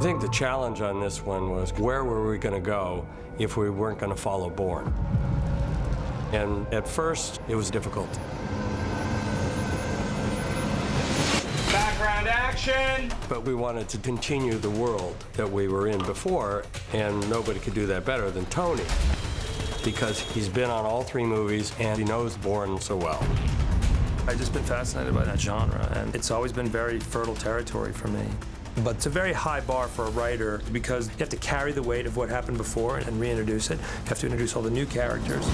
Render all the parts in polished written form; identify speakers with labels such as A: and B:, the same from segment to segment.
A: I think the challenge on this one was where were we going to go if we weren't going to follow Bourne? And at first, it was difficult.
B: Background action!
A: But we wanted to continue the world that we were in before, and nobody could do that better than Tony, because he's been on all three movies and he knows Bourne so well.
C: I've just been fascinated by that genre, and it's always been very fertile territory for me. But it's a very high bar for a writer because you have to carry the weight of what happened before and reintroduce it. You have to introduce all the new characters.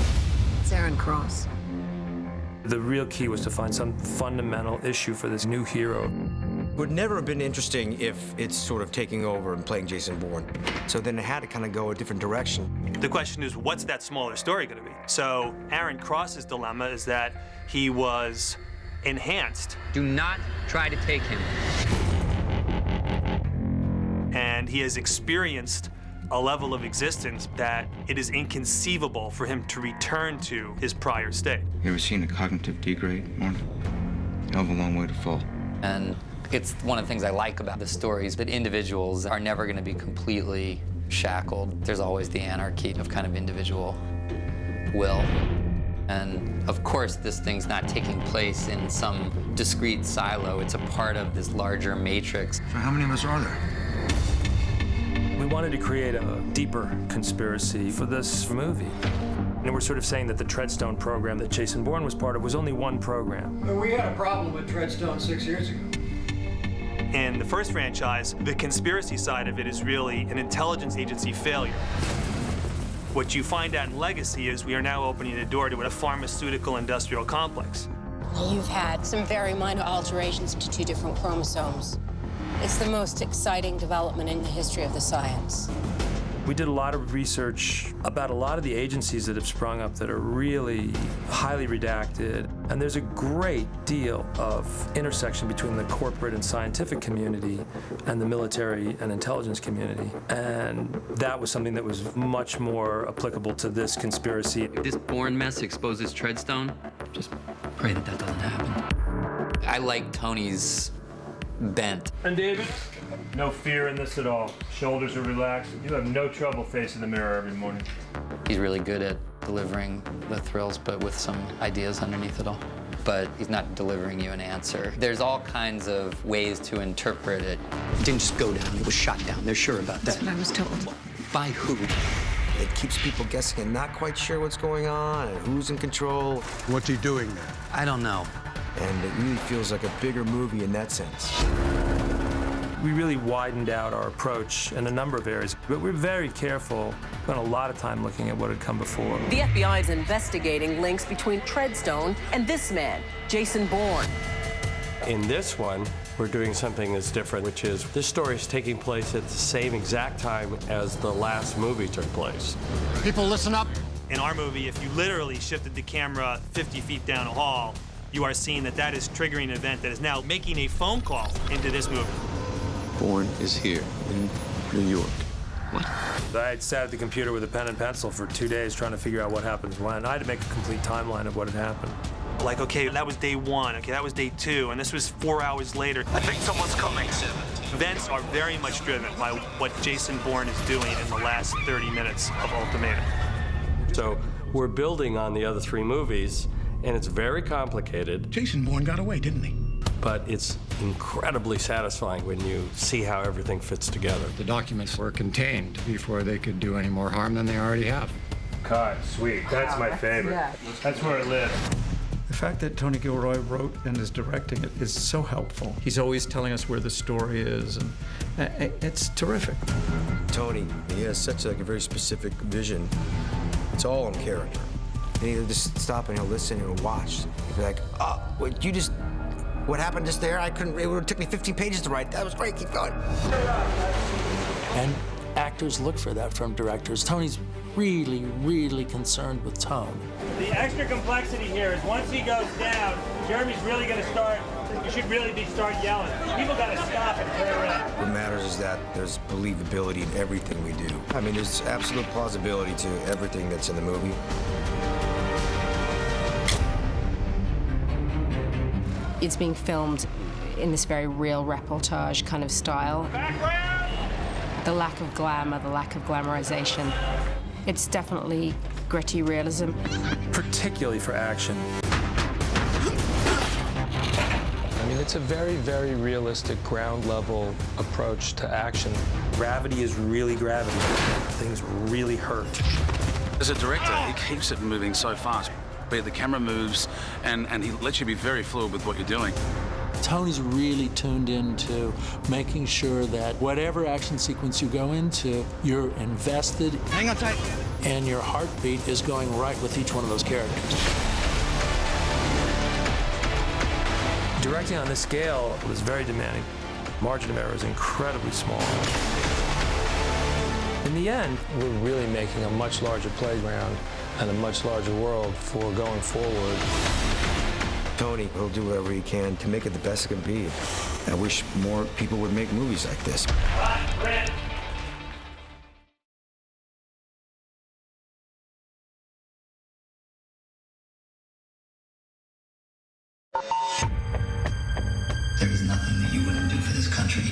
D: It's Aaron Cross.
C: The real key was to find some fundamental issue for this new hero.
E: It would never have been interesting if it's sort of taking over and playing Jason Bourne. So then it had to kind of go a different direction.
F: The question is, what's that smaller story going to be? So Aaron Cross's dilemma is that he was enhanced.
G: Do not try to take him.
F: And he has experienced a level of existence that it is inconceivable for him to return to his prior state.
H: You ever seen a cognitive degrade, Norton? Hell of a long way to fall.
G: And it's one of the things I like about the stories, that individuals are never going to be completely shackled. There's always the anarchy of kind of individual will. And of course, this thing's not taking place in some discrete silo. It's a part of this larger matrix.
H: So how many of us are there?
C: We wanted to create a deeper conspiracy for this movie. And we're sort of saying that the Treadstone program that Jason Bourne was part of was only one program.
B: Well, we had a problem with Treadstone 6 years ago.
F: In the first franchise, the conspiracy side of it is really an intelligence agency failure. What you find out in Legacy is we are now opening the door to a pharmaceutical industrial complex.
D: You've had some very minor alterations to 2 different chromosomes. It's the most exciting development in the history of the science.
C: We did a lot of research about a lot of the agencies that have sprung up that are really highly redacted. And there's a great deal of intersection between the corporate and scientific community and the military and intelligence community. And that was something that was much more applicable to this conspiracy.
G: If this Bourne mess exposes Treadstone, just pray that that doesn't happen. I like Tony's bent.
C: And David? No fear in this at all. Shoulders are relaxed. You have no trouble facing the mirror every morning.
G: He's really good at delivering the thrills, but with some ideas underneath it all. But he's not delivering you an answer. There's all kinds of ways to interpret it.
I: It didn't just go down, it was shot down. They're sure about that.
D: That's what I was told.
I: By who?
E: It keeps people guessing and not quite sure what's going on and who's in control.
H: What's he doing now?
I: I don't know.
E: And it really feels like a bigger movie in that sense.
C: We really widened out our approach in a number of areas, but we're very careful. Spent a lot of time looking at what had come before.
J: The FBI is investigating links between Treadstone and this man, Jason Bourne.
A: In this one, we're doing something that's different, which is this story is taking place at the same exact time as the last movie took place.
B: People, listen up.
F: In our movie, if you literally shifted the camera 50 feet down a hall, you are seeing that that is triggering an event that is now making a phone call into this movie.
H: Bourne is here in New York.
I: What?
C: I had sat at the computer with a pen and pencil for 2 days trying to figure out what happens when. I had to make a complete timeline of what had happened.
F: Like, okay, that was day 1, okay, that was day 2, and this was 4 hours later.
B: I think someone's coming.
F: Events are very much driven by what Jason Bourne is doing in the last 30 minutes of Ultimatum.
A: So we're building on the other 3 movies, and it's very complicated.
B: Jason Bourne got away, didn't he?
A: But it's incredibly satisfying when you see how everything fits together.
K: The documents were contained before they could do any more harm than they already have.
C: God, sweet. That's my favorite.
J: Yeah.
C: That's where it lives.
L: The fact that Tony Gilroy wrote and is directing it is so helpful. He's always telling us where the story is, and it's terrific.
E: Tony, he has such a very specific vision. It's all in character. And he'll just stop and he'll listen and he'll watch. He'll be like, oh, wait, you just... What happened just there? I couldn't, it would have took me 15 pages to write. That was great, keep going.
M: And actors look for that from directors. Tony's really, really concerned with tone.
C: The extra complexity here is once he goes down, Jeremy's really going to start, you should really start yelling. People got to stop and clear around.
E: What matters is that there's believability in everything we do. I mean, there's absolute plausibility to everything that's in the movie.
D: It's being filmed in this very real reportage kind of style.
B: Background!
D: The lack of glamour, the lack of glamorization. It's definitely gritty realism.
C: Particularly for action.
N: I mean, it's a very, very realistic ground-level approach to action.
C: Gravity is really gravity. Things really hurt.
O: As a director, he keeps it moving so fast. The camera moves, and he lets you be very fluid with what you're doing.
M: Tony's really tuned into making sure that whatever action sequence you go into, you're invested.
E: Hang on tight.
M: And your heartbeat is going right with each one of those characters.
C: Directing on this scale was very demanding. Margin of error is incredibly small. In the end,
N: we're really making a much larger playground and a much larger world for going forward.
E: Tony will do whatever he can to make it the best it can be. I wish more people would make movies like this.
I: There is nothing that you wouldn't do for this country.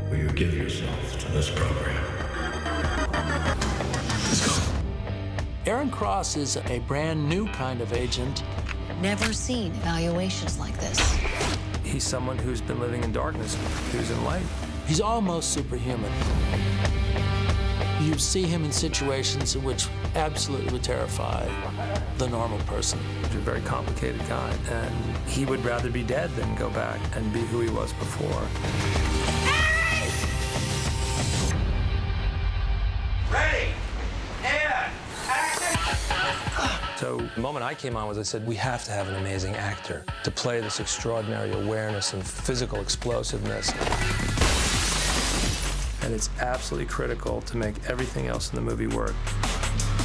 P: Will you give yourself to this program?
I: Let's go.
M: Aaron Cross is a brand new kind of agent.
Q: Never seen evaluations like this.
C: He's someone who's been living in darkness, who's in light.
M: He's almost superhuman. You see him in situations in which absolutely would terrify the normal person.
C: He's a very complicated guy, and he would rather be dead than go back and be who he was before.
B: Ready! And action!
N: So the moment I came on was I said, we have to have an amazing actor to play this extraordinary awareness and physical explosiveness.
C: And it's absolutely critical to make everything else in the movie work.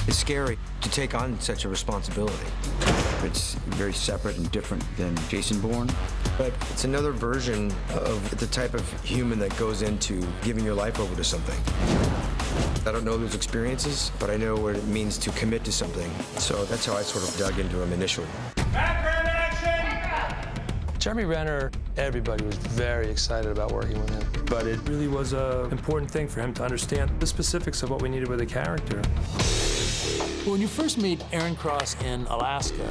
E: It's scary to take on such a responsibility. It's very separate and different than Jason Bourne, but it's another version of the type of human that goes into giving your life over to something. I don't know those experiences, but I know what it means to commit to something. So that's how I sort of dug into him initially.
B: Background action!
N: Jeremy Renner, everybody was very excited about working with him.
C: But it really was an important thing for him to understand the specifics of what we needed with a character.
M: When you first meet Aaron Cross in Alaska,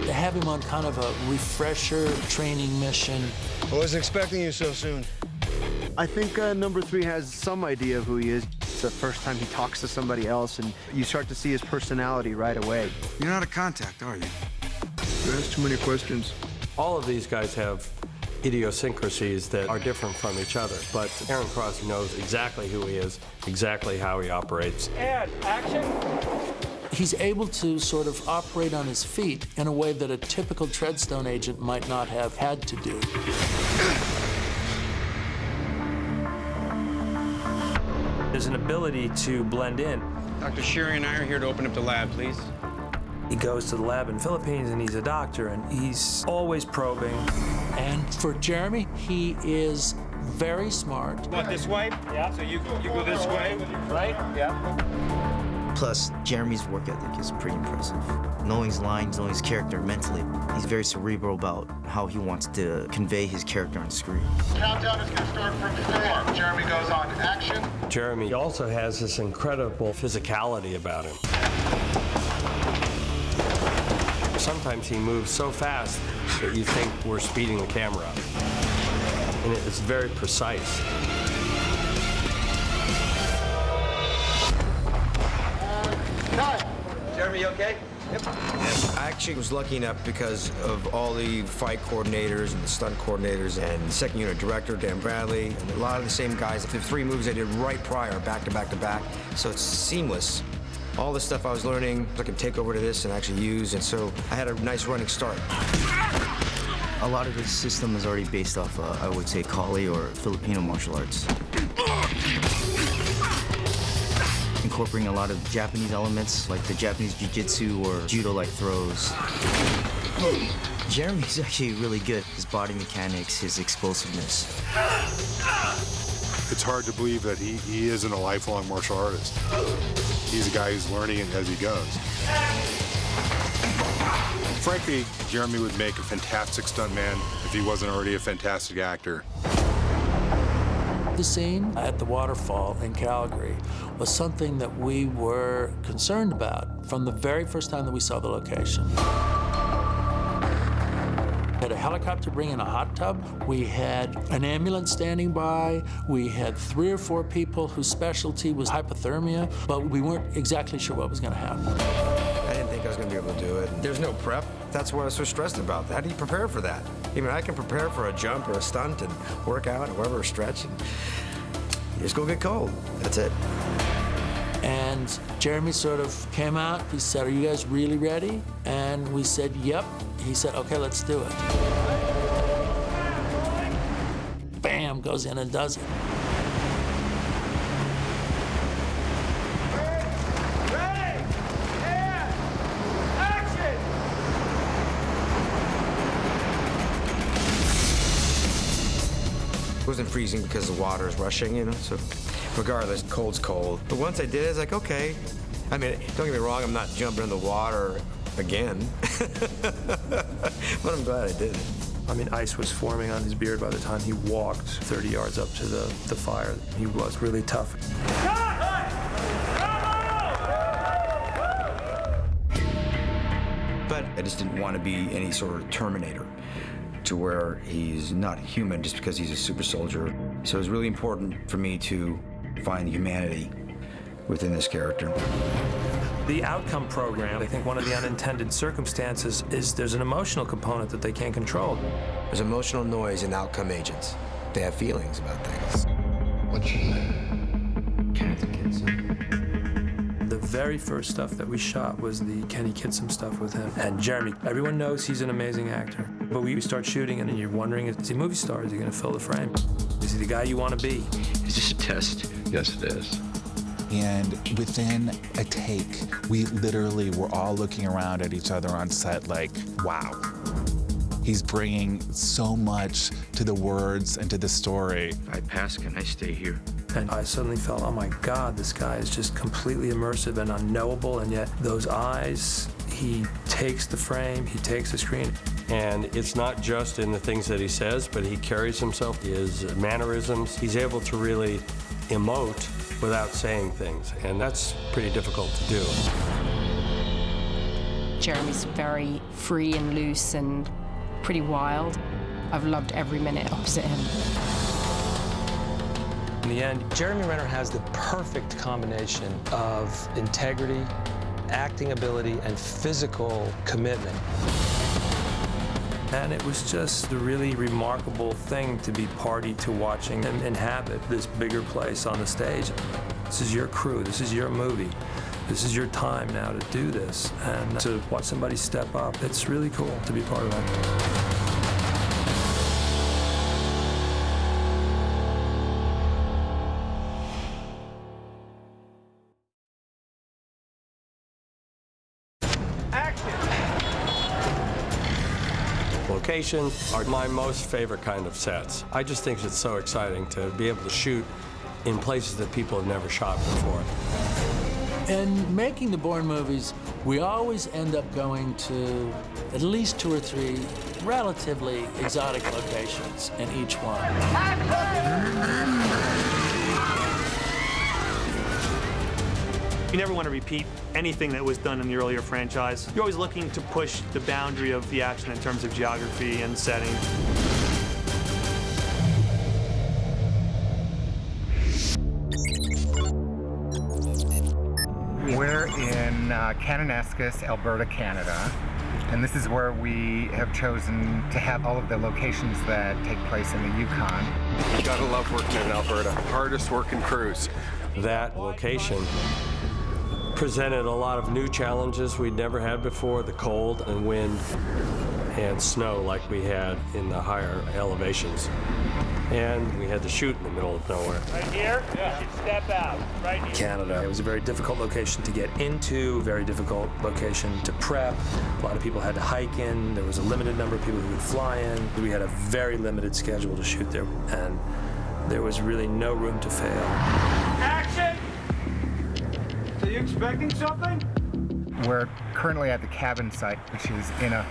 M: they have him on kind of a refresher training mission.
R: I wasn't expecting you so soon.
S: I think number 3 has some idea of who he is. It's the first time he talks to somebody else, and you start to see his personality right away.
R: You're not a contact, are you? You ask too many questions.
A: All of these guys have idiosyncrasies that are different from each other, but Aaron Cross knows exactly who he is, exactly how he operates.
B: And action!
M: He's able to sort of operate on his feet in a way that a typical Treadstone agent might not have had to do.
C: There's an ability to blend in.
H: Dr. Sherry and I are here to open up the lab, please.
C: He goes to the lab in the Philippines, and he's a doctor, and he's always probing.
M: And for Jeremy, he is very smart.
B: What, this way? Yeah. So you go this way, right? Yeah.
T: Plus, Jeremy's work ethic is pretty impressive. Knowing his lines, knowing his character mentally, he's very cerebral about how he wants to convey his character on screen.
U: Countdown is going to start from 4. Jeremy goes on action.
A: Jeremy also has this incredible physicality about him. Sometimes he moves so fast that you think we're speeding the camera up. And it's very precise.
B: Jeremy, you okay?
E: Yep. I actually was lucky enough because of all the fight coordinators and the stunt coordinators and the second unit director, Dan Bradley, and a lot of the same guys. The 3 movies I did right prior, back to back to back, so it's seamless. All the stuff I was learning, I could take over to this and actually use, and so I had a nice running start.
T: A lot of his system is already based off, I would say, Kali or Filipino martial arts. Incorporating a lot of Japanese elements, like the Japanese jiu-jitsu or judo-like throws. Jeremy's actually really good. His body mechanics, his explosiveness.
V: It's hard to believe that he isn't a lifelong martial artist. He's a guy who's learning it as he goes. Frankly, Jeremy would make a fantastic stuntman if he wasn't already a fantastic actor.
M: The scene at the waterfall in Calgary was something that we were concerned about from the very first time that we saw the location. We had a helicopter bring in a hot tub. We had an ambulance standing by. We had 3 or 4 people whose specialty was hypothermia, but we weren't exactly sure what was going to happen.
E: I didn't think I was going to be able to do it. There's no prep. That's what I was so stressed about. How do you prepare for that? I mean, I can prepare for a jump or a stunt and work out or whatever, stretch, and you just go get cold. That's it.
M: And Jeremy sort of came out. He said, "Are you guys really ready?" And we said, "Yep." He said, "Okay, let's do it." Bam, goes in and does it.
E: It wasn't freezing because the water is rushing, you know, so regardless, cold's cold. But once I did it, it's like, okay. I mean, don't get me wrong, I'm not jumping in the water again, but I'm glad I did it.
C: I mean, ice was forming on his beard by the time he walked 30 yards up to the fire. He was really tough.
E: But I just didn't want to be any sort of Terminator, to where he's not human just because he's a super soldier. So it was really important for me to find the humanity within this character.
C: The outcome program, I think one of the unintended circumstances is there's an emotional component that they can't control.
E: There's emotional noise in outcome agents. They have feelings about things.
P: What's your name?
E: Kenneth Kinson.
C: The very first stuff that we shot was the Kenny Kitsom stuff with him. And Jeremy, everyone knows he's an amazing actor. But we start shooting and you're wondering, is he a movie star? Is he gonna fill the frame? Is he the guy you wanna be?
H: Is this a test?
P: Yes, it is.
F: And within a take, we literally were all looking around at each other on set like, wow. He's bringing so much to the words and to the story.
H: If I pass, can I stay here?
C: And I suddenly felt, oh my God, this guy is just completely immersive and unknowable, and yet those eyes, he takes the frame, he takes the screen.
A: And it's not just in the things that he says, but he carries himself, his mannerisms. He's able to really emote without saying things, and that's pretty difficult to do.
D: Jeremy's very free and loose and pretty wild. I've loved every minute opposite him.
N: In the end, Jeremy Renner has the perfect combination of integrity, acting ability, and physical commitment.
C: And it was just a really remarkable thing to be party to watching him inhabit this bigger place on the stage. This is your crew, this is your movie. This is your time now to do this. And to watch somebody step up, it's really cool to be part of that.
A: Locations are my most favorite kind of sets. I just think it's so exciting to be able to shoot in places that people have never shot before.
M: In making the Bourne movies, we always end up going to at least 2 or 3 relatively exotic locations in each one.
G: You never want to repeat anything that was done in the earlier franchise. You're always looking to push the boundary of the action in terms of geography and setting.
W: We're in Kananaskis, Alberta, Canada. And this is where we have chosen to have all of the locations that take place in the Yukon.
V: You gotta love working in Alberta. Hardest working crews.
A: That location presented a lot of new challenges we'd never had before, the cold and wind and snow like we had in the higher elevations. And we had to shoot in the middle of nowhere.
B: Right here? Yeah. You should step out. Right here.
C: Canada. It was a very difficult location to get into, very difficult location to prep. A lot of people had to hike in. There was a limited number of people who would fly in. We had a very limited schedule to shoot there, and there was really no room to fail.
B: Action! So you expecting something?
W: We're currently at the cabin site, which is in a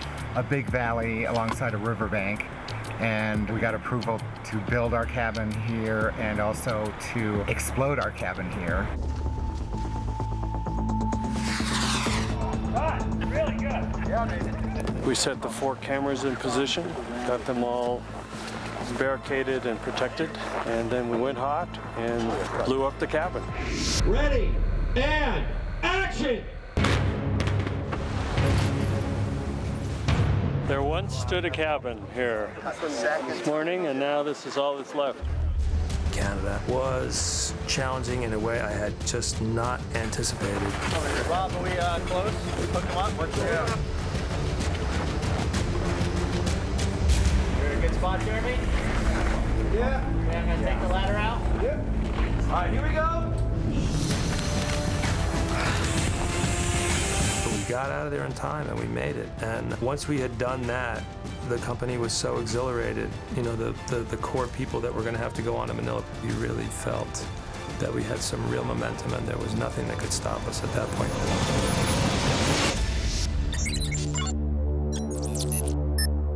W: big valley alongside a riverbank. and we got approval to build our cabin here and also to explode our cabin here.
B: Really good. Yeah,
A: We set the 4 cameras in position, got them all barricaded and protected, and then we went hot and blew up the cabin.
B: Ready, and action!
A: There once stood a cabin here this morning, and now this is all that's left.
C: Canada was challenging in a way I had just not anticipated.
B: Rob, are we close? We hook them up? What's You're in a good spot, Jeremy? Yeah. I'm gonna take the ladder out? Yep. All right, here we go.
C: But we got out of there in time and we made it. And once we had done that, the company was so exhilarated. You know, the core people that were going to have to go on to Manila, we really felt that we had some real momentum and there was nothing that could stop us at that point.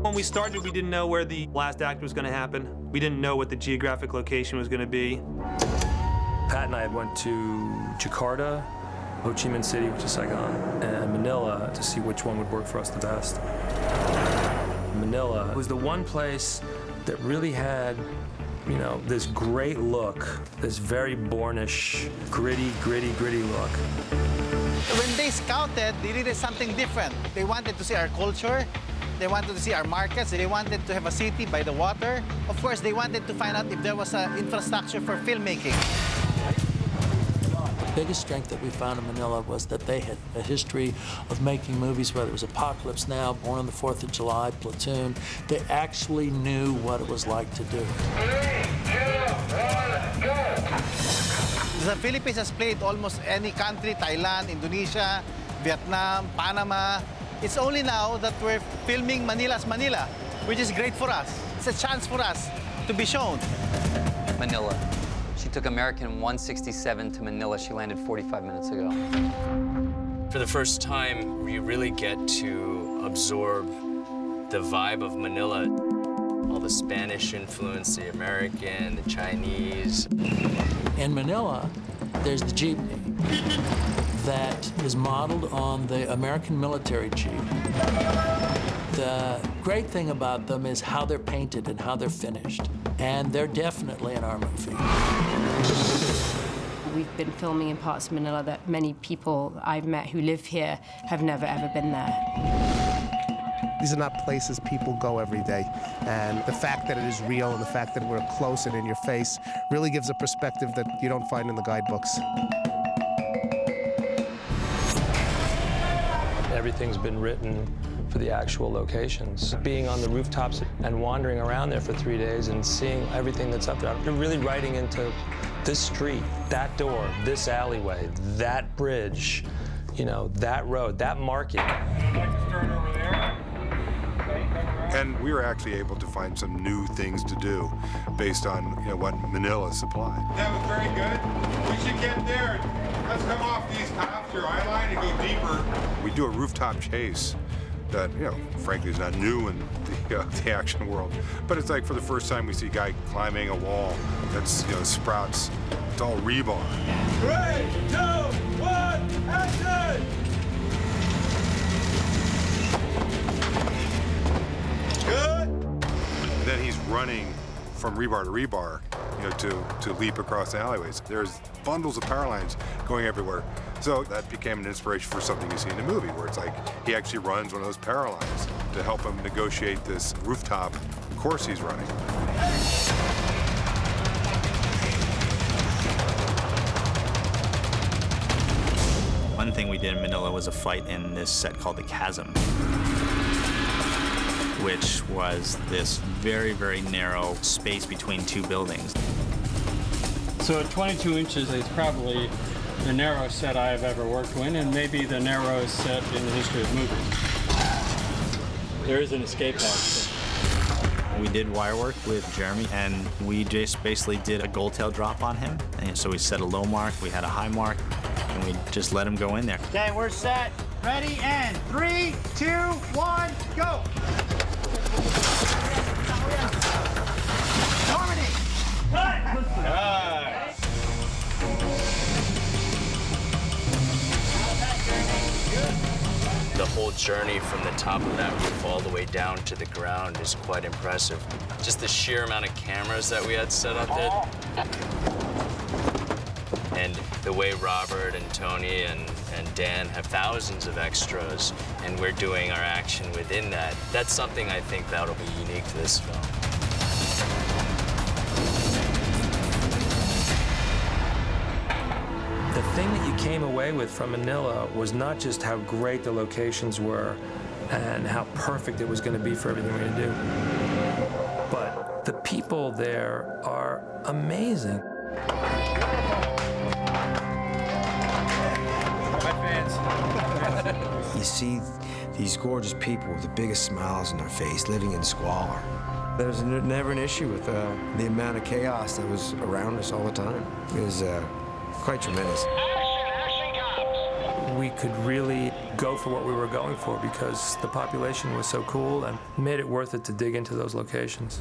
G: When we started, we didn't know where the last act was going to happen. We didn't know what the geographic location was going to be.
C: Pat and I went to Jakarta, Ho Chi Minh City, which is Saigon, and Manila to see which one would work for us the best. Manila was the one place that really had, you know, this great look, this very Bourne-ish, gritty look.
J: When they scouted, they needed something different. They wanted to see our culture, they wanted to see our markets, they wanted to have a city by the water. Of course, they wanted to find out if there was an infrastructure for filmmaking.
M: The biggest strength that we found in Manila was that they had a history of making movies, whether it was Apocalypse Now, Born on the 4th of July, Platoon. They actually knew what it was like to do it.
J: 3, 2, 1, go! The Philippines has played almost any country, Thailand, Indonesia, Vietnam, Panama. It's only now that we're filming Manila's Manila, which is great for us. It's a chance for us to be shown.
K: Manila. She took American 167 to Manila. She landed 45 minutes ago.
L: For the first time, we really get to absorb the vibe of Manila. All the Spanish influence, the American, the Chinese.
M: In Manila, there's the jeepney that is modeled on the American military jeep. The great thing about them is how they're painted and how they're finished. And they're definitely in our movie.
D: We've been filming in parts of Manila that many people I've met who live here have never, ever been there.
X: These are not places people go every day. And the fact that it is real and the fact that we're close and in your face really gives a perspective that you don't find in the guidebooks.
N: Everything's been written for the actual locations. Being on the rooftops and wandering around there for 3 days and seeing everything that's up there. You're really writing into this street, that door, this alleyway, that bridge, you know, that road, that market.
V: And we were actually able to find some new things to do based on what Manila supplied.
U: That was very good. We should get there. Let's come off these tops, your eye line, and go deeper.
V: We do a rooftop chase that, frankly is not new in the action world. But it's like for the first time we see a guy climbing a wall that's, sprouts. It's all Re-Bourne.
B: 3, 2, 1, action!
V: Good. And then he's running from rebar to rebar, to leap across the alleyways. There's bundles of power lines going everywhere. So that became an inspiration for something you see in the movie, where it's like he actually runs one of those power lines to help him negotiate this rooftop course he's running.
Y: One thing we did in Manila was a fight in this set called the Chasm, which was this very, very narrow space between two buildings.
Z: So at 22 inches is probably the narrowest set I have ever worked in, and maybe the narrowest set in the history of movies. There is an escape hatch.
Y: We did wire work with Jeremy, and we just basically did a gold tail drop on him. And so we set a low mark, we had a high mark, and we just let him go in there.
J: Okay, we're set. Ready, and 3, 2, 1, go!
L: journey from the top of that roof all the way down to the ground is quite impressive. Just the sheer amount of cameras that we had set up there. And the way Robert and Tony and Dan have thousands of extras, and we're doing our action within that, that's something I think that'll be unique to this film.
C: The thing that you came away with from Manila was not just how great the locations were and how perfect it was going to be for everything we're going to do, but the people there are amazing.
E: You see these gorgeous people with the biggest smiles on their face living in squalor. There was never an issue with the amount of chaos that was around us all the time. It was quite tremendous.
C: We could really go for what we were going for because the population was so cool and made it worth it to dig into those locations.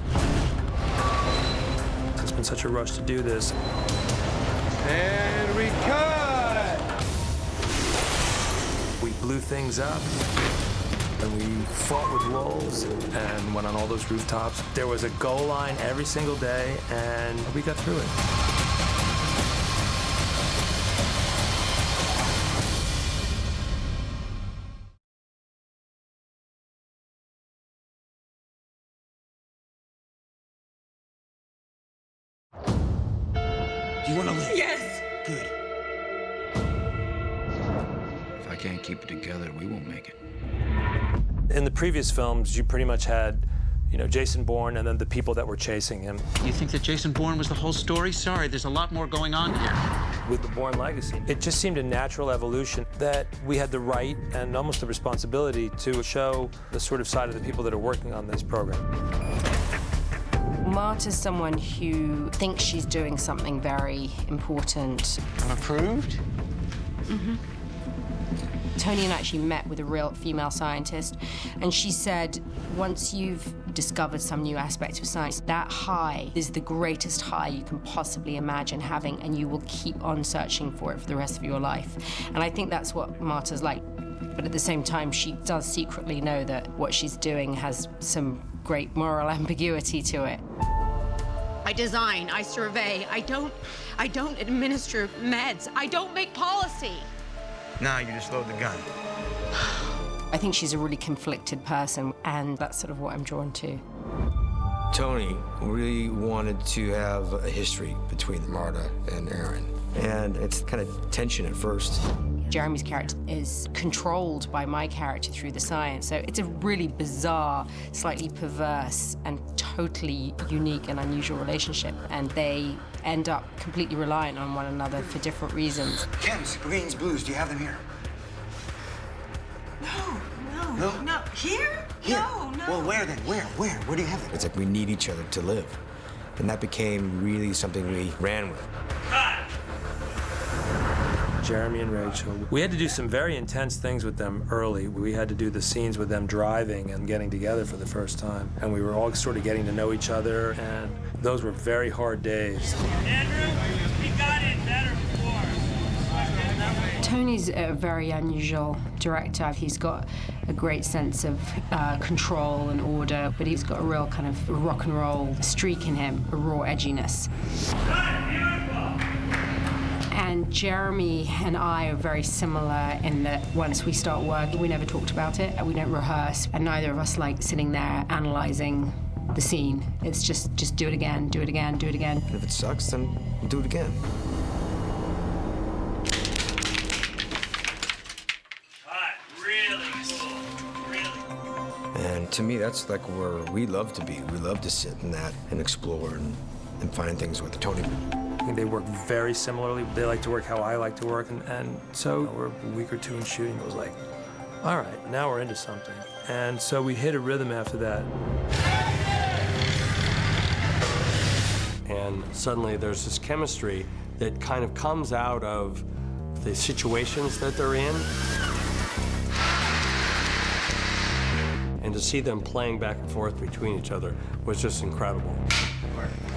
C: It's been such a rush to do this.
I: And we cut!
C: We blew things up, and we fought with wolves and went on all those rooftops. There was a goal line every single day, and we got through it.
E: Do you want to live?
O: Yes!
E: Good. If I can't keep it together, we won't make it.
C: In the previous films, you pretty much had, you know, Jason Bourne and then the people that were chasing him.
O: You think that Jason Bourne was the whole story? Sorry, there's a lot more going on here.
C: With the Bourne Legacy, it just seemed a natural evolution that we had the right and almost the responsibility to show the sort of side of the people that are working on this program.
D: Marta's someone who thinks she's doing something very important.
O: Approved?
D: Mm-hmm. Tony and I actually met with a real female scientist, and she said, once you've discovered some new aspect of science, that high is the greatest high you can possibly imagine having, and you will keep on searching for it for the rest of your life. And I think that's what Marta's like. But at the same time, she does secretly know that what she's doing has some great moral ambiguity to it.
O: I design, I survey, I don't administer meds, I don't make policy.
E: Now you just load the gun.
D: I think she's a really conflicted person, and that's sort of what I'm drawn to.
E: Tony really wanted to have a history between Marta and Aaron, and it's kind of tension at first.
D: Jeremy's character is controlled by my character through the science, so it's a really bizarre, slightly perverse, and totally unique and unusual relationship, and they end up completely reliant on one another for different reasons.
E: Chems, greens, blues, do you have them here?
O: No. Here?
E: Here.
O: No.
E: Well, where then? Where? Where do you have them? It's like we need each other to live, and that became really something we ran with.
C: Jeremy and Rachel. We had to do some very intense things with them early. We had to do the scenes with them driving and getting together for the first time. And we were all sort of getting to know each other, and those were very hard days.
O: Andrew, we got it better before.
D: Tony's a very unusual director. He's got a great sense of control and order, but he's got a real kind of rock and roll streak in him, a raw edginess. And Jeremy and I are very similar in that once we start working, we never talked about it, we don't rehearse, and neither of us like sitting there analyzing the scene. It's just do it again, do it again, do it again.
E: And if it sucks, then we'll do it again. And to me, that's like where we love to be. We love to sit in that and explore and find things with Tony.
C: I think they work very similarly. They like to work how I like to work, and so we're a week or two in shooting. It was like, all right, now we're into something. And so we hit a rhythm after that.
A: And suddenly there's this chemistry that kind of comes out of the situations that they're in. And to see them playing back and forth between each other was just incredible.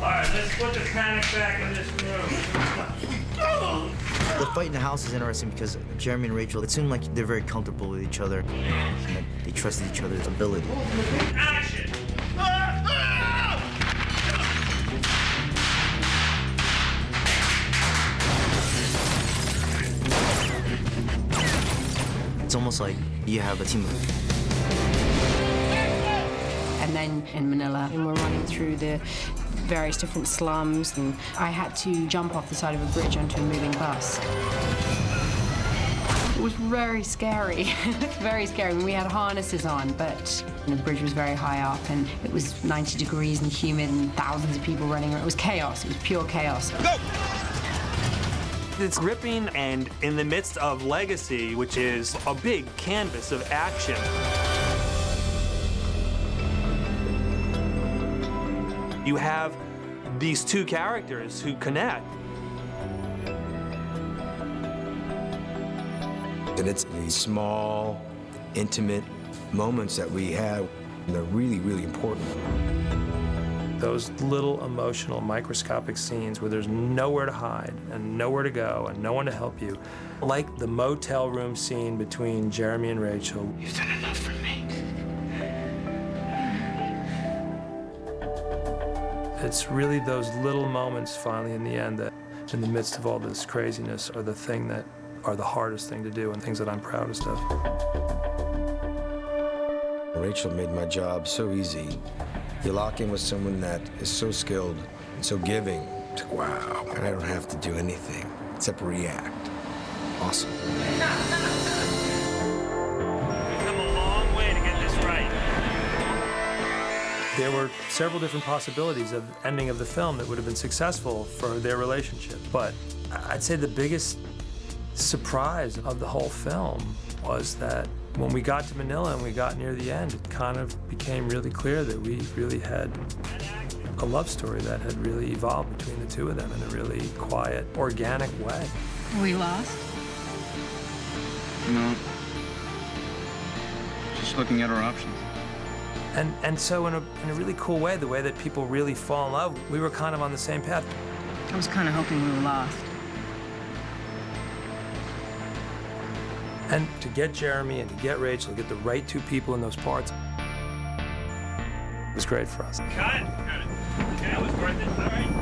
C: right, let's put the panic back in this room.
F: The fight in the house is interesting because Jeremy and Rachel, it seemed like they're very comfortable with each other, and that they trusted each other's ability.
C: Action!
F: It's almost like you have a team.
D: And then in Manila, and we're running through the various different slums, and I had to jump off the side of a bridge onto a moving bus. It was very scary, very scary. We had harnesses on, but the bridge was very high up, and it was 90 degrees and humid, and thousands of people running around. It was chaos. It was pure chaos.
G: Go! It's gripping, and in the midst of Legacy, which is a big canvas of action, you have these two characters who connect.
E: And it's these small, intimate moments that we have. They're really, really important.
C: Those little emotional, microscopic scenes where there's nowhere to hide and nowhere to go and no one to help you. Like the motel room scene between Jeremy and Rachel.
F: You've done enough for me.
C: It's really those little moments finally in the end that, in the midst of all this craziness, are the thing that are the hardest thing to do and things that I'm proudest of.
E: Rachel made my job so easy. You lock in with someone that is so skilled and so giving. It's like, wow, and I don't have to do anything except react. Awesome.
C: We've come a long way to get this right. There were several different possibilities of the ending of the film that would have been successful for their relationship. But I'd say the biggest surprise of the whole film was that when we got to Manila and we got near the end, it kind of became really clear that we really had a love story that had really evolved between the two of them in a really quiet, organic way.
O: Are we lost?
H: No. Just looking at our options.
C: And so in a really cool way, the way that people really fall in love, we were kind of on the same path.
O: I was kind of hoping we were lost.
C: And to get Jeremy and to get Rachel, to get the right two people in those parts, was great for us. Cut. Okay, that was worth it. All right.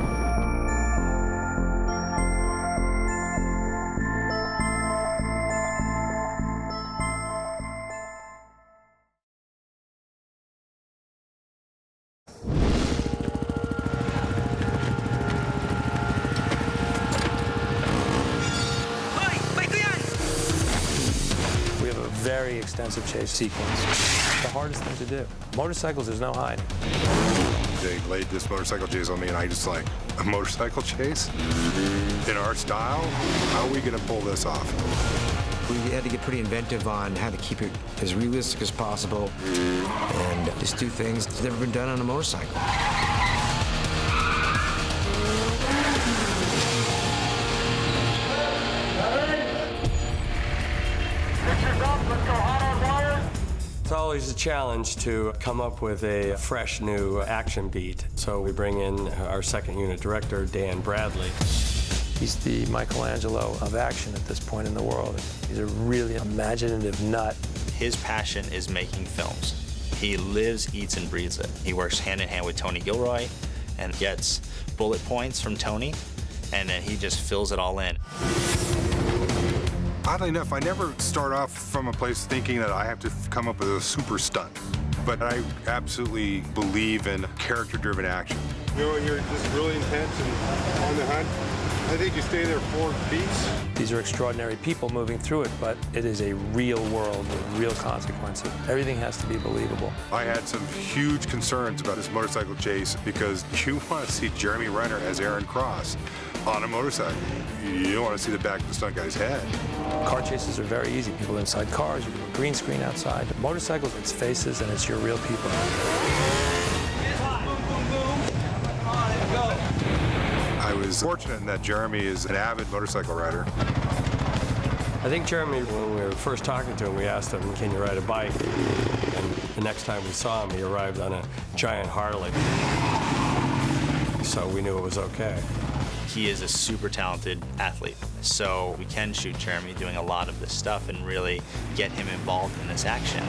C: Very extensive chase sequence. The hardest thing to do. Motorcycles, there's no hiding.
V: They laid this motorcycle chase on me, and I just like, a motorcycle chase? In our style? How are we gonna pull this off?
E: We had to get pretty inventive on how to keep it as realistic as possible and just do things that's never been done on a motorcycle.
A: It's always a challenge to come up with a fresh new action beat. So we bring in our second unit director, Dan Bradley.
C: He's the Michelangelo of action at this point in the world. He's a really imaginative nut.
Y: His passion is making films. He lives, eats, and breathes it. He works hand in hand with Tony Gilroy and gets bullet points from Tony, and then he just fills it all in.
V: Oddly enough, I never start off from a place thinking that I have to come up with a super stunt. But I absolutely believe in character-driven action.
U: You know, you're just really intense and on the hunt. I think you stay there 4 beats.
C: These are extraordinary people moving through it, but it is a real world with real consequences. Everything has to be believable.
V: I had some huge concerns about this motorcycle chase because you want to see Jeremy Renner as Aaron Cross on a motorcycle. You don't want to see the back of the stunt guy's head.
C: Car chases are very easy. People inside cars, you can have a green screen outside. Motorcycles, it's faces and it's your real people.
V: I was fortunate in that Jeremy is an avid motorcycle rider.
A: I think Jeremy, when we were first talking to him, we asked him, can you ride a bike? And the next time we saw him, he arrived on a giant Harley. so we knew it was okay.
Y: He is a super talented athlete, so we can shoot Jeremy doing a lot of this stuff and really get him involved in this action.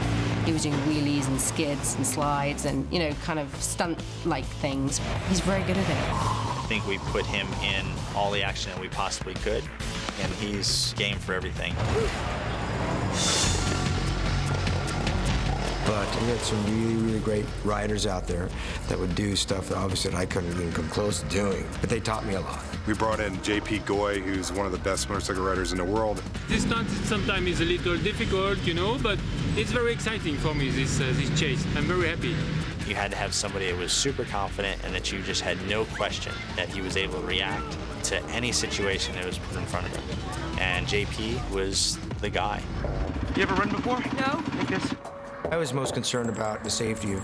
D: He was doing wheelies and skids and slides and, you know, kind of stunt-like things. He's very good at it.
Y: I think we put him in all the action that we possibly could, and he's game for everything.
E: But we had some really, really great riders out there that would do stuff that obviously I couldn't even come close to doing. But they taught me a lot.
V: We brought in JP Goy, who's one of the best motorcycle riders in the world.
P: This stunt sometimes is a little difficult, you know, but it's very exciting for me, this chase. I'm very happy.
Y: You had to have somebody that was super confident and that you just had no question that he was able to react to any situation that was put in front of him. And JP was the guy.
J: You ever run before?
O: No.
J: Like this?
E: I was most concerned about the safety of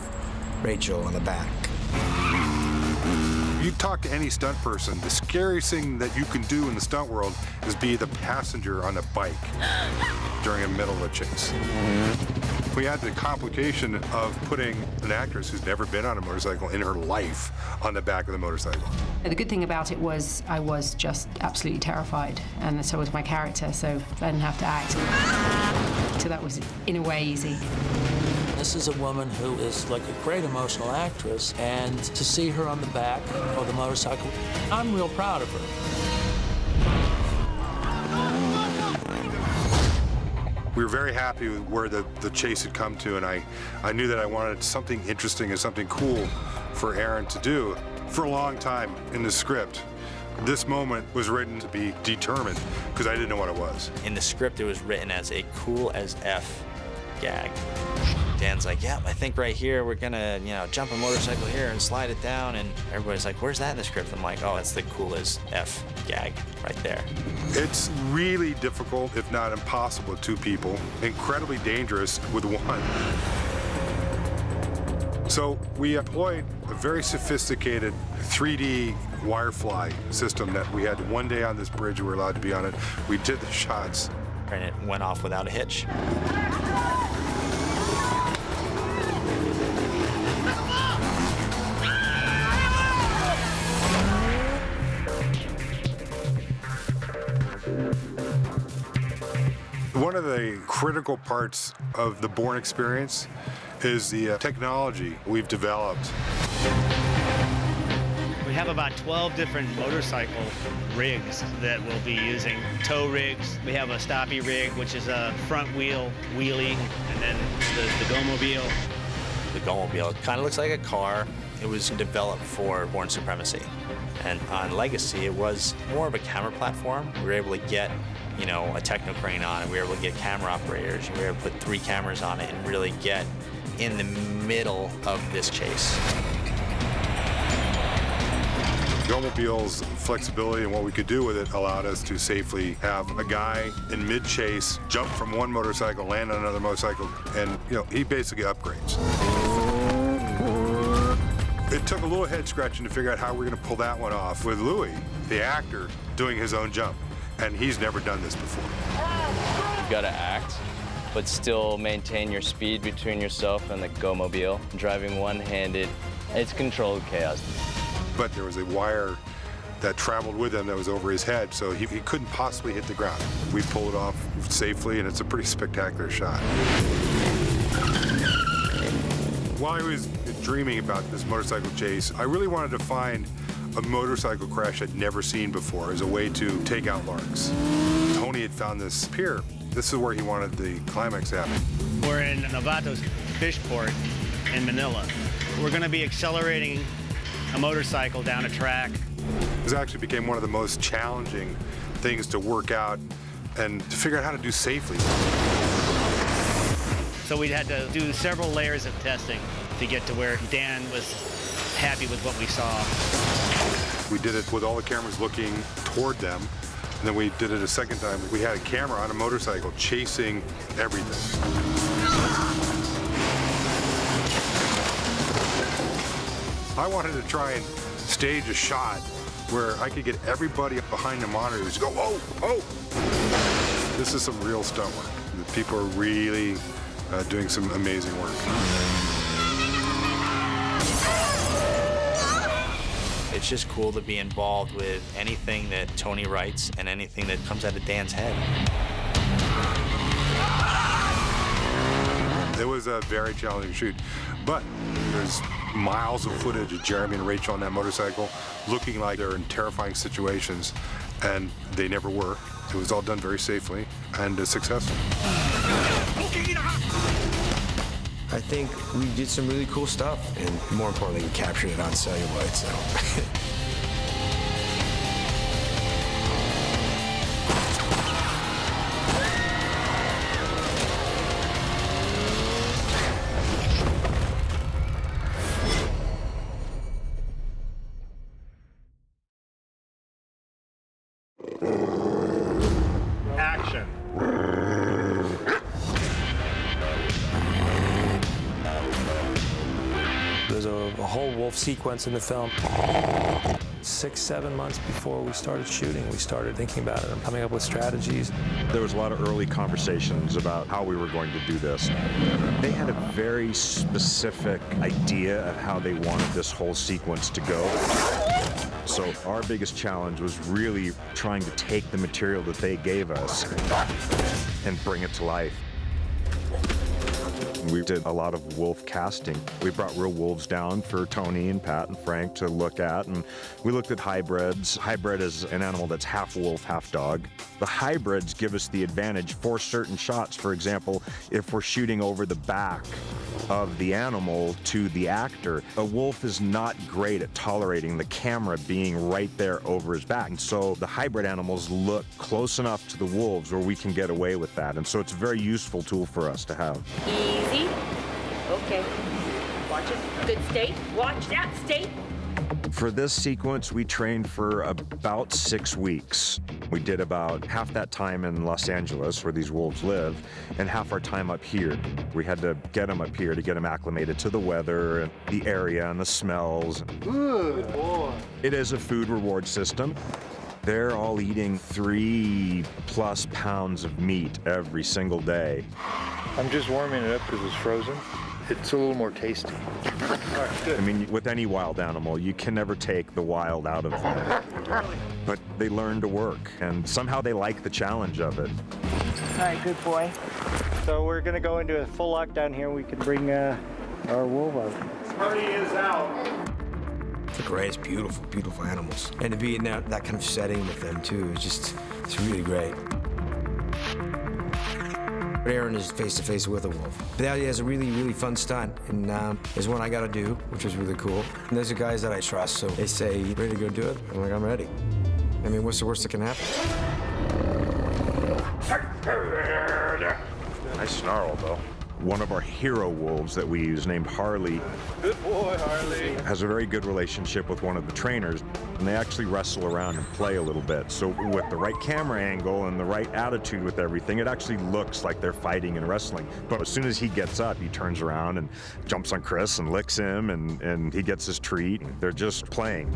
E: Rachel on the back.
V: You talk to any stunt person, the scariest thing that you can do in the stunt world is be the passenger on a bike during a middle of a chase. We had the complication of putting an actress who's never been on a motorcycle in her life on the back of the motorcycle.
D: The good thing about it was I was just absolutely terrified, and so was my character, so I didn't have to act. So that was, in a way, easy.
M: This is a woman who is like a great emotional actress, and to see her on the back of the motorcycle, I'm real proud of her.
V: We were very happy with where the chase had come to, and I knew that I wanted something interesting and something cool for Aaron to do. For a long time in the script, this moment was written to be determined because I didn't know what it was.
Y: In the script, it was written as a cool as F gag. Dan's like, yeah, I think right here we're gonna, you know, jump a motorcycle here and slide it down, and everybody's like, where's that in the script? I'm like, oh, it's the cool as F gag right there.
V: It's really difficult, if not impossible, with two people, incredibly dangerous with one. So we employed a very sophisticated 3D wirefly system that we had one day on this bridge. We were allowed to be on it. We did the shots.
Y: And it went off without a hitch.
V: One of the critical parts of the Bourne experience is the technology we've developed.
J: We have about 12 different motorcycle rigs that we'll be using. Tow rigs. We have a stoppy rig, which is a front wheel wheelie, and then the go-mobile.
Y: The go-mobile kind of looks like a car. It was developed for Bourne Supremacy. And on Legacy, it was more of a camera platform. We were able to get, you know, a techno crane on it. We were able to get camera operators. We were able to put 3 cameras on it and really get in the middle of this chase.
V: Go-mobile's flexibility and what we could do with it allowed us to safely have a guy in mid-chase jump from one motorcycle, land on another motorcycle, and, you know, he basically upgrades. It took a little head scratching to figure out how we're going to pull that one off with Louis, the actor, doing his own jump. And he's never done this before.
L: You've got to act, but still maintain your speed between yourself and the go-mobile. Driving one-handed, it's controlled chaos.
V: But there was a wire that traveled with him that was over his head, so he couldn't possibly hit the ground. We pulled it off safely, and it's a pretty spectacular shot. While I was dreaming about this motorcycle chase, I really wanted to find a motorcycle crash I'd never seen before as a way to take out larks. Tony had found this pier. This is where he wanted the climax to happen.
J: We're in Novato's fish port in Manila. We're going to be accelerating a motorcycle down a track.
V: This actually became one of the most challenging things to work out and to figure out how to do safely.
J: So we had to do several layers of testing to get to where Dan was happy with what we saw.
V: We did it with all the cameras looking toward them, and then we did it a second time. We had a camera on a motorcycle chasing everything. I wanted to try and stage a shot where I could get everybody up behind the monitors to go, oh, oh! This is some real stunt work. The people are really doing some amazing work.
Y: It's just cool to be involved with anything that Tony writes and anything that comes out of Dan's head.
V: It was a very challenging shoot, but there's miles of footage of Jeremy and Rachel on that motorcycle looking like they're in terrifying situations, and they never were. It was all done very safely and successful.
E: I think we did some really cool stuff, and more importantly, we captured it on celluloid, so.
K: Action.
C: There's a whole wolf sequence in the film. 6-7 months before we started shooting, we started thinking about it and coming up with strategies.
Q: There was a lot of early conversations about how we were going to do this. They had a very specific idea of how they wanted this whole sequence to go. So our biggest challenge was really trying to take the material that they gave us and bring it to life. We did a lot of wolf casting. We brought real wolves down for Tony and Pat and Frank to look at, and we looked at hybrids. Hybrid is an animal that's half wolf, half dog. The hybrids give us the advantage for certain shots. For example, if we're shooting over the back of the animal to the actor, a wolf is not great at tolerating the camera being right there over his back. And so the hybrid animals look close enough to the wolves where we can get away with that. And so it's a very useful tool for us to have.
R: Easy. Okay. Watch it. Good state. Watch that state.
Q: For this sequence, we trained for about 6 weeks. We did about half that time in Los Angeles, where these wolves live, and half our time up here. We had to get them up here to get them acclimated to the weather and the area and the smells.
K: Good boy.
Q: It is a food reward system. They're all eating 3+ pounds of meat every single day.
K: I'm just warming it up because it's frozen. It's a little more tasty. All right, good.
Q: I mean, with any wild animal, you can never take the wild out of them. But they learn to work, and somehow they like the challenge of it.
R: All right, good boy.
K: So we're going to go into a full lockdown here. We can bring our wolf out. Party is out.
E: The greatest, beautiful, beautiful animals. And to be in that kind of setting with them, too, it's really great. Aaron is face-to-face with a wolf. But that is a really, really fun stunt, and there's one I got to do, which was really cool. And there's the guys that I trust, so they say, ready to go do it? I'm like, I'm ready. I mean, what's the worst that can happen?
Q: Nice snarl, though. One of our hero wolves that we use, named Harley,
K: good boy, Harley,
Q: has a very good relationship with one of the trainers, and they actually wrestle around and play a little bit. So with the right camera angle and the right attitude with everything, it actually looks like they're fighting and wrestling. But as soon as he gets up, he turns around and jumps on Chris and licks him, and he gets his treat. They're just playing.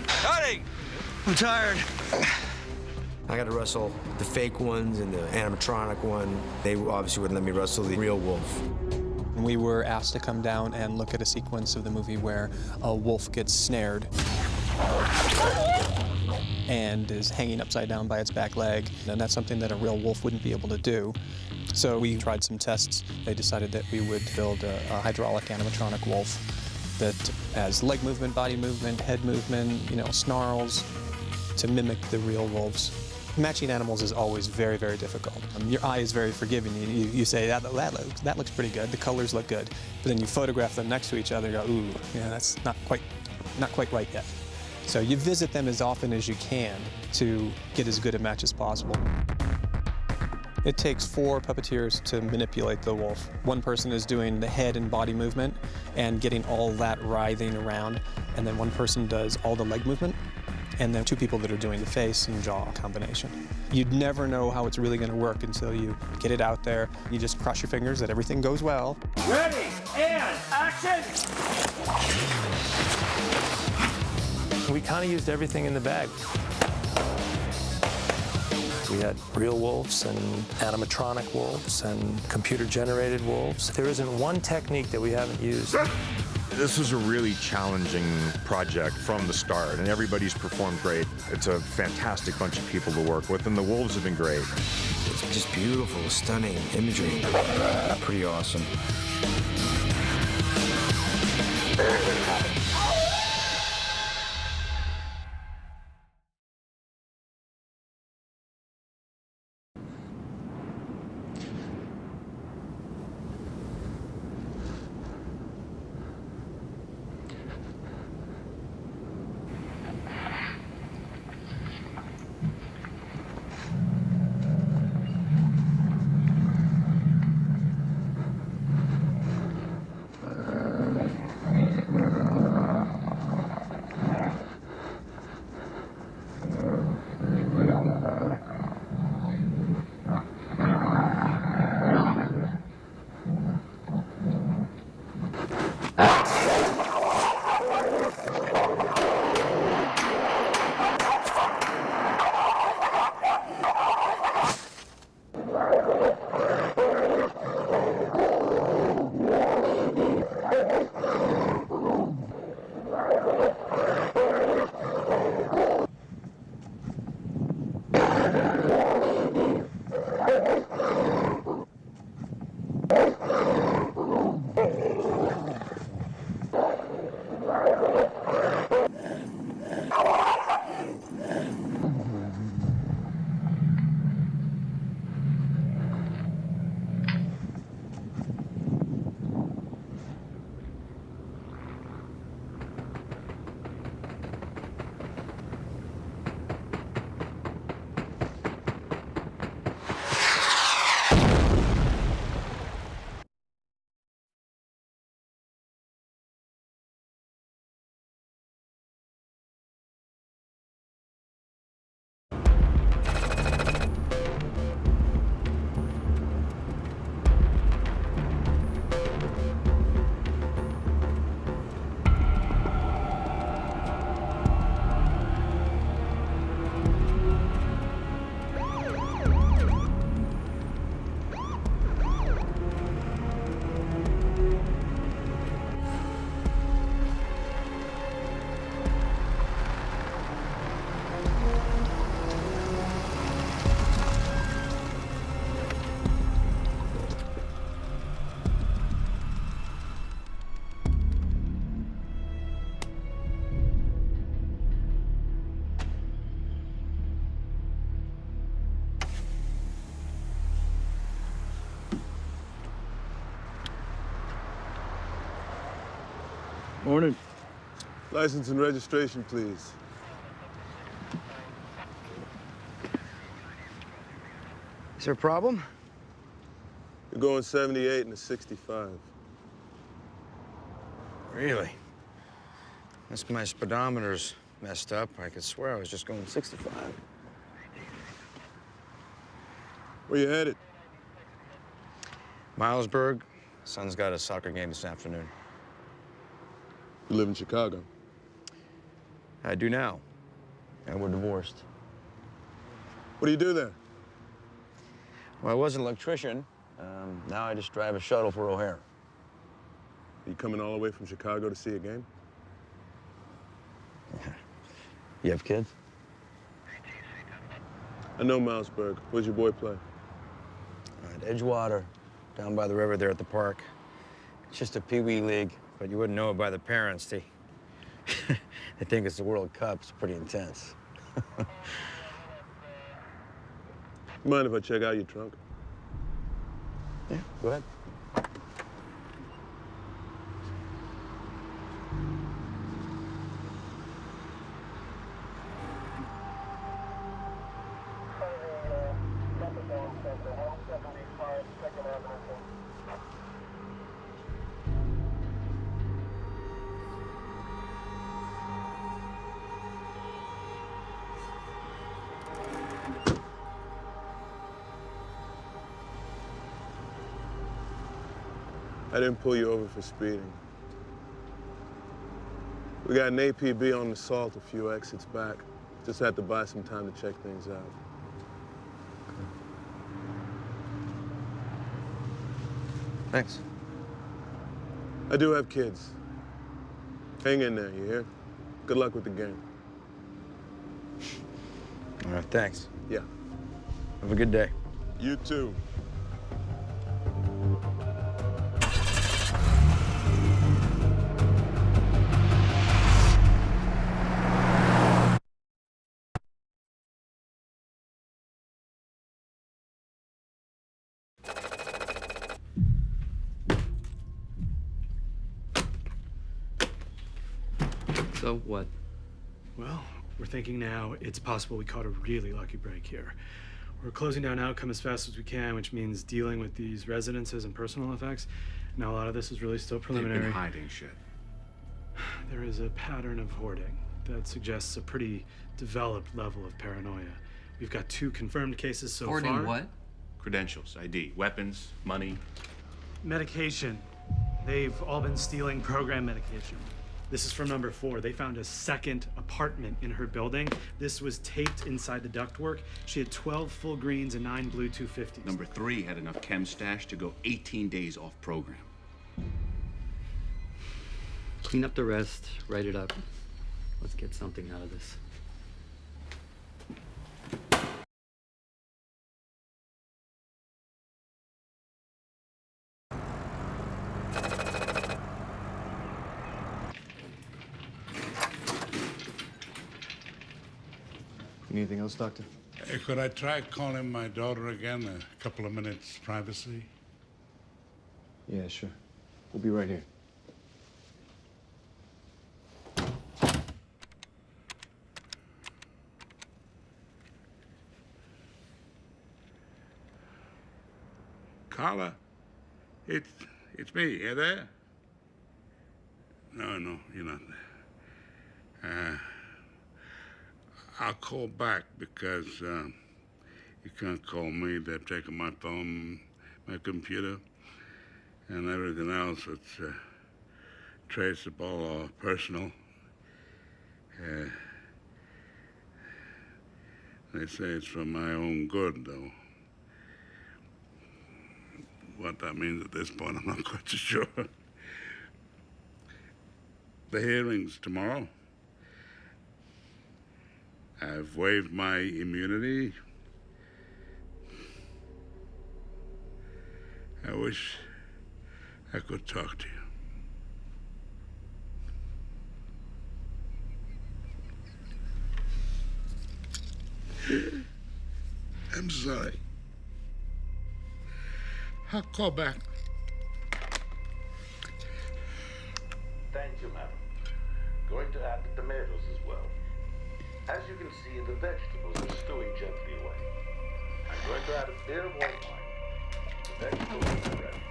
K: Cutting! I'm tired.
E: I got to wrestle the fake ones and the animatronic one. They obviously wouldn't let me wrestle the real wolf.
S: We were asked to come down and look at a sequence of the movie where a wolf gets snared and is hanging upside down by its back leg, and that's something that a real wolf wouldn't be able to do. So we tried some tests. They decided that we would build a hydraulic animatronic wolf that has leg movement, body movement, head movement, snarls, to mimic the real wolves. Matching animals is always very, very difficult. Your eye is very forgiving. You say, that looks pretty good, the colors look good. But then you photograph them next to each other and go, ooh, yeah, that's not quite right yet. So you visit them as often as you can to get as good a match as possible. It takes 4 puppeteers to manipulate the wolf. One person is doing the head and body movement and getting all that writhing around, and then one person does all the leg movement, and then 2 people that are doing the face and jaw combination. You'd never know how it's really going to work until you get it out there. You just cross your fingers that everything goes well.
K: Ready, and action!
C: We kind of used everything in the bag. We had real wolves and animatronic wolves and computer-generated wolves. There isn't one technique that we haven't used.
Q: This was a really challenging project from the start, and everybody's performed great. It's a fantastic bunch of people to work with, and the wolves have been great.
E: It's just beautiful, stunning imagery. Pretty awesome.
I: Morning. License and registration, please.
E: Is there a problem?
I: You're going 78 and a 65.
E: Really? Unless my speedometer's messed up, I could swear I was just going 65.
I: Where you headed?
E: Milesburg. Son's got a soccer game this afternoon.
I: You live in Chicago?
E: I do now. And we're divorced.
I: What do you do there?
E: Well, I was an electrician. Now I just drive a shuttle for O'Hare.
I: Are you coming all the way from Chicago to see a game?
E: You have kids?
I: I know Milesburg. Where's your boy play?
E: At Edgewater, down by the river there at the park. It's just a pee-wee league, but you wouldn't know it by the parents. They think it's the World Cup. It's pretty intense.
I: Mind if I check out your trunk?
E: Yeah, go ahead.
I: I didn't pull you over for speeding. We got an APB on the Salt a few exits back. Just had to buy some time to check things out.
E: Thanks.
I: I do have kids. Hang in there, you hear? Good luck with the game.
E: All right, thanks.
I: Yeah.
E: Have a good day.
I: You too.
B: So what?
N: Well, we're thinking now it's possible we caught a really lucky break here. We're closing down outcome as fast as we can, which means dealing with these residences and personal effects. Now, a lot of this is really still preliminary.
T: They've been hiding shit.
N: There is a pattern of hoarding that suggests a pretty developed level of paranoia. We've got 2 confirmed cases so far.
B: Hoarding what?
T: Credentials, ID, weapons, money.
N: Medication. They've all been stealing program medication. This is from number 4. They found a second apartment in her building. This was taped inside the ductwork. She had 12 full greens and 9 blue 250s.
T: Number 3 had enough chem stash to go 18 days off program.
B: Clean up the rest, write it up. Let's get something out of this.
H: Anything else, Doctor?
U: Could I try calling my daughter again? A couple of minutes privacy?
H: Yeah, sure. We'll be right here.
U: Carla, it's me. You there? No, you're not there. I'll call back because you can't call me. They've taken my phone, my computer, and everything else that's traceable or personal. They say it's for my own good, though. What that means at this point, I'm not quite so sure. The hearing's tomorrow. I've waived my immunity. I wish I could talk to you. I'm sorry. I'll call back.
W: Thank you, madam. Going to add the tomatoes as well. As you can see, the vegetables are stewing gently away. I'm going to add a bit of white wine. The vegetables are ready.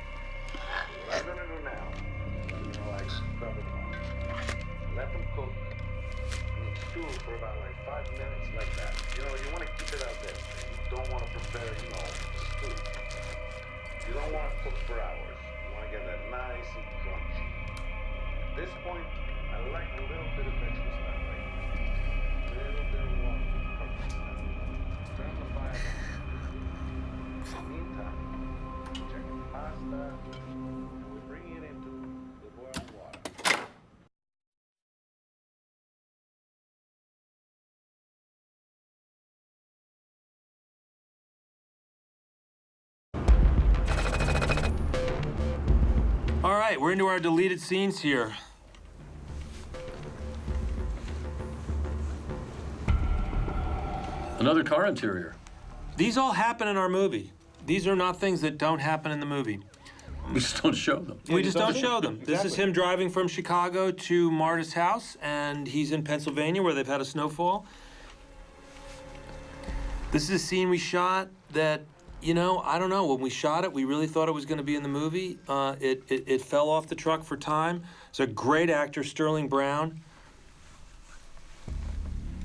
W: What I'm going to do now, I cover them up. Let them cook and stew for about like 5 minutes like that. You want to keep it out there. You don't want to prepare, stew. You don't want to cook for hours. You want to get that nice and crunchy. At this point, I like a little bit of vegetable stuff. Turn the fire on. In the meantime, check the pasta. We're bringing it into the boiling water.
C: All right, we're into our deleted scenes here.
X: Another car interior.
C: These all happen in our movie. These are not things that don't happen in the movie.
X: We just don't show them.
C: We just don't show them. This is him driving from Chicago to Marta's house, and he's in Pennsylvania where they've had a snowfall. This is a scene we shot that, I don't know. When we shot it, we really thought it was going to be in the movie. It fell off the truck for time. It's a great actor, Sterling Brown.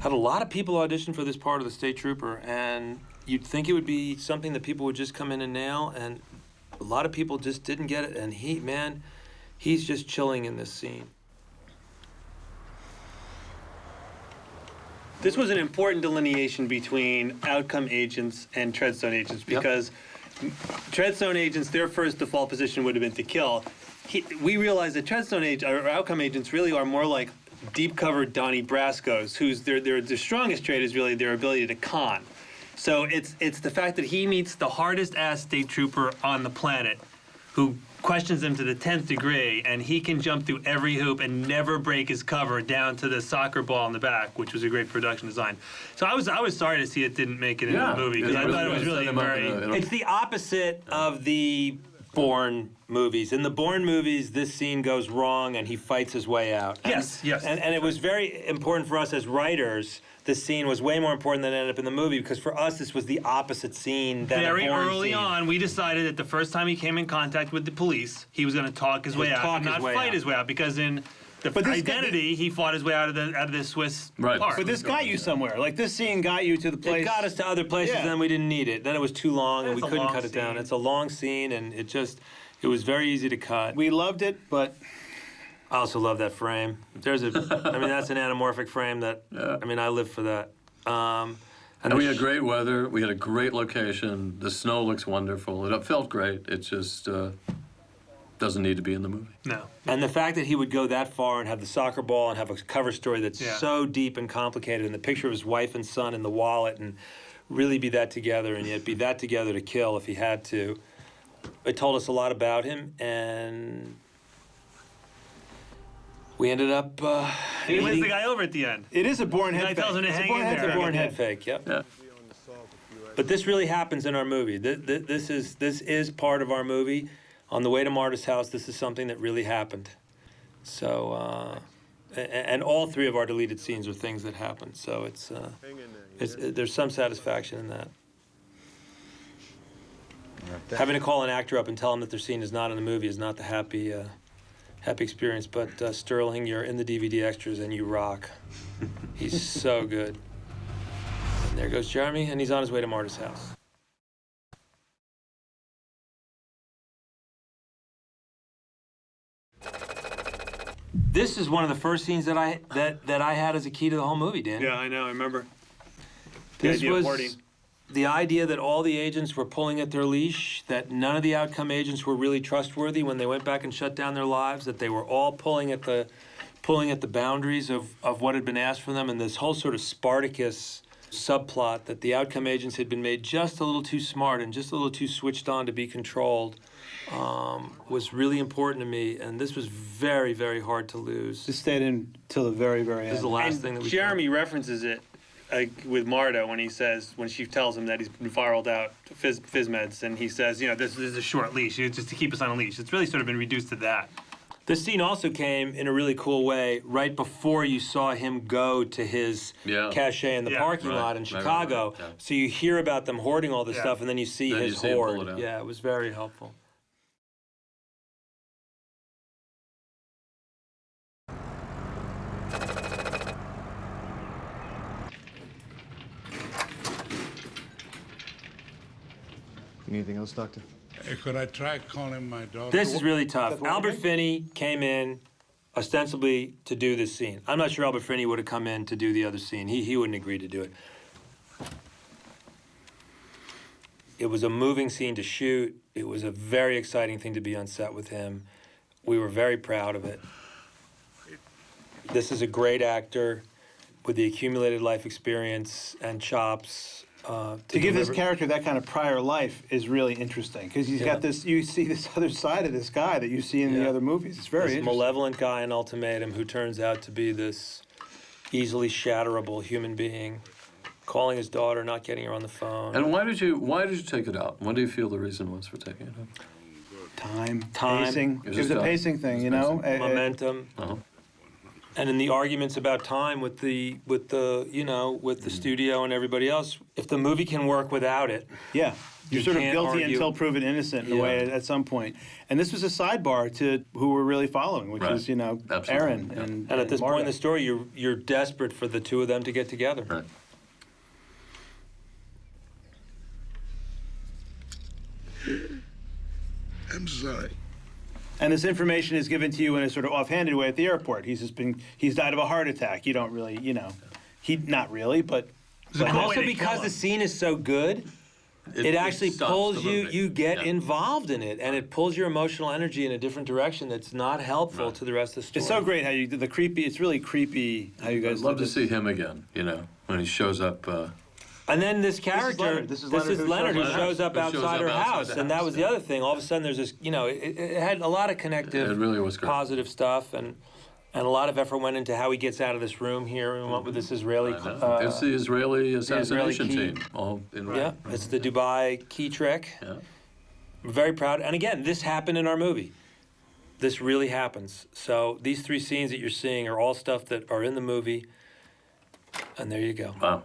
C: Had a lot of people audition for this part of the State Trooper, and you'd think it would be something that people would just come in and nail, and a lot of people just didn't get it, and he's just chilling in this scene.
G: This was an important delineation between outcome agents and Treadstone agents because Treadstone agents, their first default position would have been to kill. We realized that our outcome agents really are more like deep cover Donnie Brasco's, whose their strongest trait is really their ability to con. So it's the fact that he meets the hardest ass state trooper on the planet, who questions him to the 10th degree, and he can jump through every hoop and never break his cover down to the soccer ball in the back, which was a great production design. So I was sorry to see it didn't make it into the movie, because I thought it was really very...
C: It's the opposite of the Bourne movies. In the Bourne movies, this scene goes wrong and he fights his way out.
G: Yes.
C: And it was very important for us as writers. This scene was way more important than it ended up in the movie, because for us this was the opposite scene than
G: very
C: a Bourne
G: early
C: scene.
G: on, we decided that the first time he came in contact with the police, he was going to talk his way out, and not fight his way out, because in the Identity, he fought his way out of the Swiss park.
J: But this got you somewhere. Like, this scene got you to the place.
C: It got us to other places, and then we didn't need it. Then it was too long, and we couldn't cut it down. It's a long scene, and it was very easy to cut.
J: We loved it, but...
C: I also love that frame. That's an anamorphic frame that, I live for that.
X: And we had great weather. We had a great location. The snow looks wonderful. It felt great. It just doesn't need to be in the movie.
G: No.
C: And the fact that he would go that far and have the soccer ball and have a cover story that's so deep and complicated, and the picture of his wife and son in the wallet, and really be that together, and yet be that together to kill if he had to. It told us a lot about him, and we ended up...
G: he wins the guy over at the end.
J: It is a Bourne head fake.
G: The guy tells him to hang in there.
C: It's a Bourne head fake, yep. Yeah. But this really happens in our movie. This is part of our movie. On the way to Marta's house, this is something that really happened. So, and all three of our deleted scenes are things that happened. So there's some satisfaction in that. Having to call an actor up and tell them that their scene is not in the movie is not the happy experience. But Sterling, you're in the DVDXtras and you rock. He's so good. And there goes Jeremy, and he's on his way to Marta's house. This is one of the first scenes that I had as a key to the whole movie, Dan.
G: Yeah, I know. I remember.
C: This was the idea that all the agents were pulling at their leash, that none of the outcome agents were really trustworthy when they went back and shut down their lives, that they were all pulling at the boundaries of what had been asked from them, and this whole sort of Spartacus subplot that the outcome agents had been made just a little too smart and just a little too switched on to be controlled was really important to me, and this was very, very hard to lose.
J: This stayed in till the very, very end.
C: This is the last thing that we
G: Jeremy references it with Marta when she tells him that he's been viraled out phys meds, and he says, this is a short leash, just to keep us on a leash. It's really sort of been reduced to that.
C: This scene also came in a really cool way right before you saw him go to his cache in the parking lot in Chicago.
X: Right.
C: So you hear about them hoarding all this stuff, and then you see his hoard. Yeah, it was very helpful.
I: Anything else, Doctor?
U: Hey, could I try calling my daughter?
C: This is really tough. Albert Finney came in ostensibly to do this scene. I'm not sure Albert Finney would have come in to do the other scene. He wouldn't agree to do it. It was a moving scene to shoot. It was a very exciting thing to be on set with him. We were very proud of it. This is a great actor with the accumulated life experience and chops.
J: To give this character that kind of prior life is really interesting, because he's got this, you see this other side of this guy that you see in the other movies. It's very interesting.
C: This malevolent guy in Ultimatum who turns out to be this easily shatterable human being, calling his daughter, not getting her on the phone.
X: And why did you take it out? What do you feel the reason was for taking it out?
J: Time. Pacing. It was a pacing thing,
C: Momentum. And in the arguments about time with the studio and everybody else, if the movie can work without it,
J: you're sort of guilty
C: argue.
J: until proven innocent in a way at some point. And this was a sidebar to who we're really following, which is Aaron and
C: at this
J: Marta.
C: point in the story, you're desperate for the two of them to get together.
X: Right.
U: I'm sorry.
J: And this information is given to you in a sort of offhanded way at the airport. He's died of a heart attack. You don't really, not really, but...
C: And also because the scene is so good,
A: It actually
X: stops
A: pulls
X: the
A: you,
X: movie.
A: you get
X: Yeah.
A: involved in it, and it pulls your emotional energy in a different direction that's not helpful to the rest of the story.
C: It's so great how you do the creepy. It's really creepy how you guys.
X: I'd love
C: do
X: to
C: this.
X: see him again, you know, when he shows up.
A: And then this character,
C: This is
A: Leonard who shows up
X: Who shows
A: outside
X: up
A: her
X: outside
A: house,
X: the
A: and that
X: house,
A: was the other thing. All of a sudden, there's this, you know, it had a lot of connective,
X: It really was great.
A: positive stuff, and a lot of effort went into how he gets out of this room here and went with this Israeli.
X: It's the Israeli assassination
A: key.
X: team, all in
A: Yeah, it's the Dubai key trick.
X: Yeah.
A: We're very proud. And again, this happened in our movie. This really happens. So these 3 scenes that you're seeing are all stuff that are in the movie. And there you go.
X: Wow.